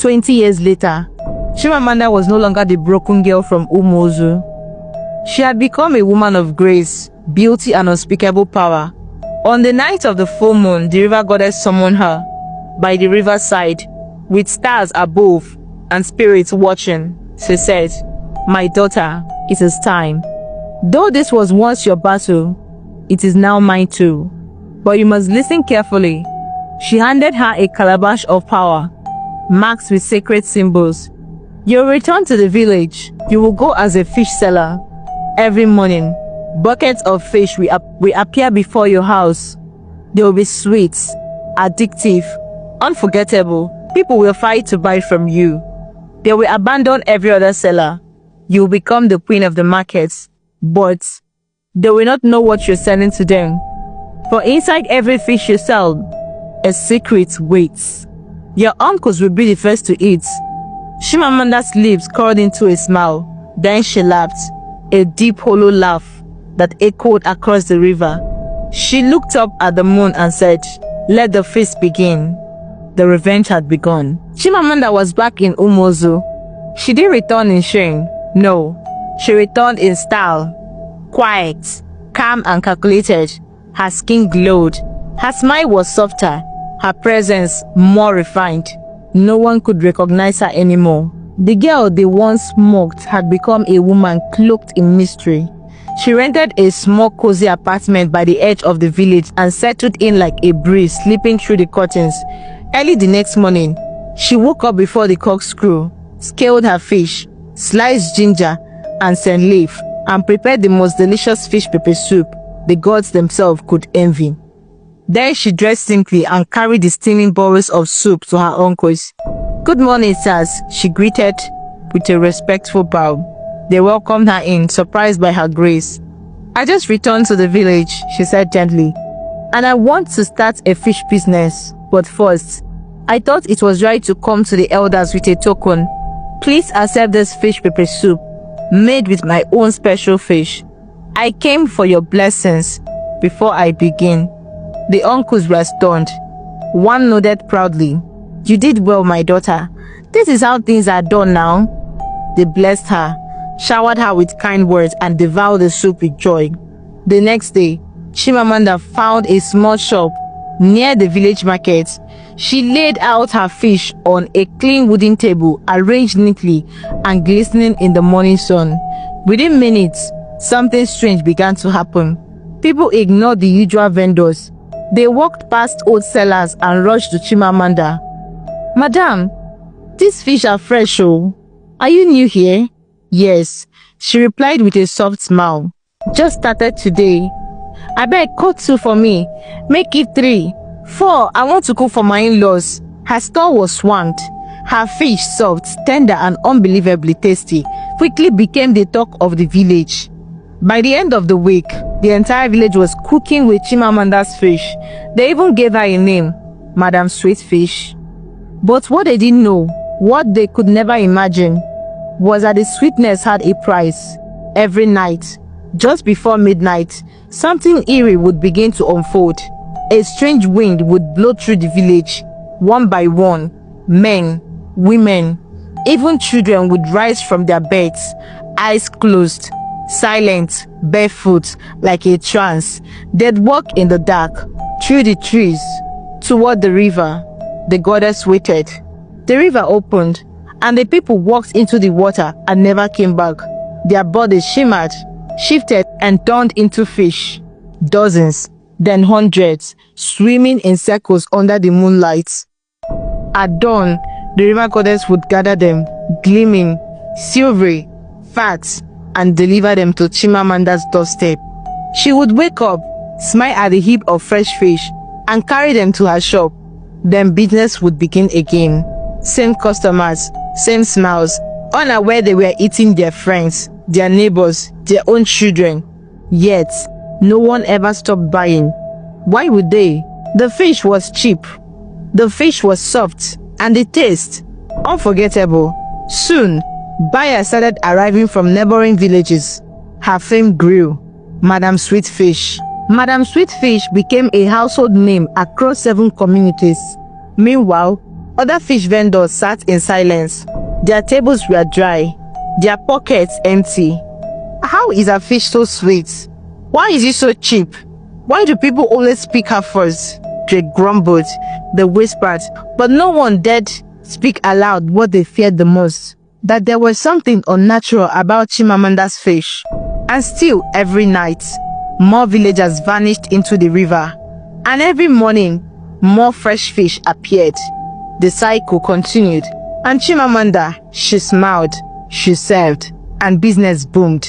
20 years later, Chimamanda was no longer the broken girl from Umozu. She had become a woman of grace, beauty, and unspeakable power. On the night of the full moon, the river goddess summoned her by the riverside, with stars above and spirits watching. She said, "My daughter, it is time. Though this was once your battle, it is now mine too. But you must listen carefully." She handed her a calabash of power, marked with sacred symbols. "You'll return to the village. You will go as a fish seller. Every morning, buckets of fish will appear before your house. They will be sweet, addictive, unforgettable. People will fight to buy from you. They will abandon every other seller. You will become the queen of the markets, but they will not know what you're selling to them. For inside every fish you sell, a secret waits. Your uncles will be the first to eat." Chimamanda's lips curled into a smile. Then she laughed, a deep hollow laugh that echoed across the river. She looked up at the moon and said, "Let the feast begin." The revenge had begun. Chimamanda was back in Umozu. She didn't return in shame. No, she returned in style. Quiet, calm, and calculated. Her skin glowed. Her smile was softer. Her presence more refined. No one could recognize her anymore. The girl they once mocked had become a woman cloaked in mystery. She rented a small cozy apartment by the edge of the village and settled in like a breeze slipping through the curtains. Early the next morning, she woke up before the cocks crew, scaled her fish, sliced ginger and scent leaf, and prepared the most delicious fish pepper soup the gods themselves could envy. Then she dressed simply and carried the steaming bowls of soup to her uncles. "Good morning, sirs," she greeted with a respectful bow. They welcomed her in, surprised by her grace. "I just returned to the village," she said gently, "and I want to start a fish business. But first, I thought it was right to come to the elders with a token. Please accept this fish pepper soup, made with my own special fish. I came for your blessings before I begin." The uncles were stunned. One nodded proudly. "You did well, my daughter. This is how things are done now." They blessed her, showered her with kind words, and devoured the soup with joy. The next day, Chimamanda found a small shop near the village market. She laid out her fish on a clean wooden table, arranged neatly and glistening in the morning sun. Within minutes, something strange began to happen. People ignored the usual vendors. They walked past old sellers and rushed to Chimamanda. "Madam, these fish are fresh, oh. Are you new here?" "Yes," she replied with a soft smile. "Just started today. I beg, cut 2 for me. Make it 3. 4, I want to cook for my in-laws." Her stall was swamped. Her fish, soft, tender, and unbelievably tasty, quickly became the talk of the village. By the end of the week, the entire village was cooking with Chimamanda's fish. They even gave her a name, Madam Sweet Fish. But what they didn't know, what they could never imagine, was that the sweetness had a price. Every night, just before midnight, something eerie would begin to unfold. A strange wind would blow through the village. One by one, men, women, even children would rise from their beds, eyes closed, silent, barefoot, like a trance. They'd walk in the dark, through the trees, toward the river. The goddess waited. The river opened, and the people walked into the water and never came back. Their bodies shimmered, shifted, and turned into fish. Dozens, then hundreds, swimming in circles under the moonlight. At dawn, the river goddess would gather them, gleaming, silvery, fat, and deliver them to Chimamanda's doorstep. She would wake up, smile at the heap of fresh fish, and carry them to her shop. Then business would begin again. Same customers, same smiles, unaware they were eating their friends, their neighbors, their own children. Yet, no one ever stopped buying. Why would they? The fish was cheap. The fish was soft, and the taste unforgettable. Soon, buyers started arriving from neighboring villages. Her fame grew. Madam Sweet Fish. Madam Sweet Fish became a household name across 7 communities. Meanwhile, Other fish vendors sat in silence. Their tables were dry, their pockets empty. How is her fish so sweet? Why is it so cheap? Why do people always speak her first? They grumbled, they whispered, but no one dared speak aloud what they feared the most. That there was something unnatural about Chimamanda's fish. And still, every night, more villagers vanished into the river. And every morning, more fresh fish appeared. The cycle continued. And Chimamanda, she smiled, she served, and business boomed.